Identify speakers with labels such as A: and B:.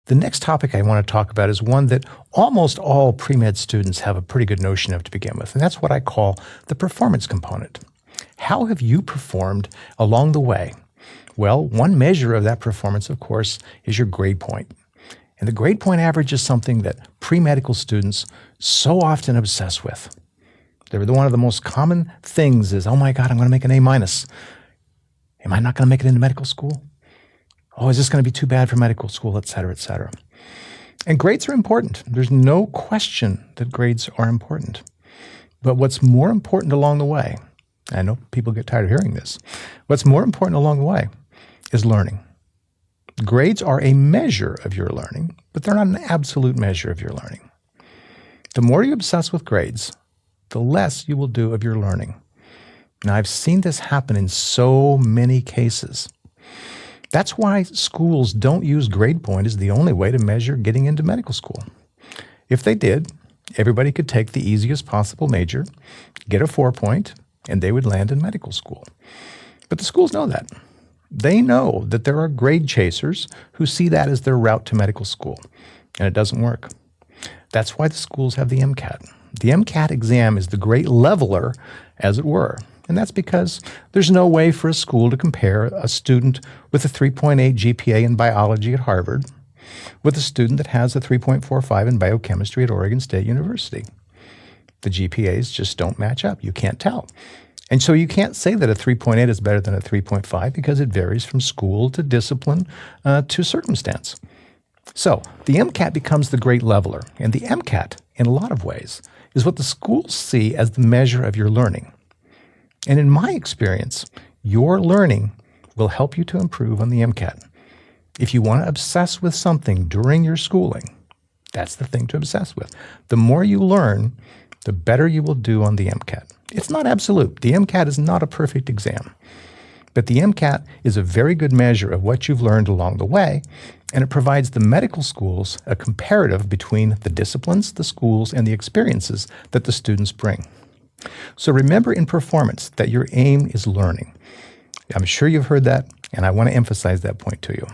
A: The next topic I want to talk about is one that almost all pre-med students have a pretty good notion of to begin with, and that's what I call the performance component. How have you performed along the way? Well, one measure of that performance, of course, is your grade point. And the grade point average is something that pre-medical students so often obsess with. One of the most common things is, oh my God, I'm going to make an A-. Am I not going to make it into medical school? Oh, is this going to be too bad for medical school, et cetera, et cetera. And grades are important. There's no question that grades are important. But what's more important along the way, I know people get tired of hearing this, what's more important along the way is learning. Grades are a measure of your learning, but they're not an absolute measure of your learning. The more you obsess with grades, the less you will do of your learning. Now, I've seen this happen in so many cases. That's why schools don't use grade point as the only way to measure getting into medical school. If they did, everybody could take the easiest possible major, get a 4-point, and they would land in medical school. But the schools know that. They know that there are grade chasers who see that as their route to medical school, and it doesn't work. That's why the schools have the MCAT. The MCAT exam is the great leveler, as it were. And that's because there's no way for a school to compare a student with a 3.8 GPA in biology at Harvard with a student that has a 3.45 in biochemistry at Oregon State University. The GPAs just don't match up. You can't tell. And so you can't say that a 3.8 is better than a 3.5 because it varies from school to discipline to circumstance. So the MCAT becomes the great leveler. And the MCAT, in a lot of ways, is what the schools see as the measure of your learning. And in my experience, your learning will help you to improve on the MCAT. If you want to obsess with something during your schooling, that's the thing to obsess with. The more you learn, the better you will do on the MCAT. It's not absolute. The MCAT is not a perfect exam. But the MCAT is a very good measure of what you've learned along the way, and it provides the medical schools a comparative between the disciplines, the schools, and the experiences that the students bring. So remember in performance that your aim is learning. I'm sure you've heard that, and I want to emphasize that point to you.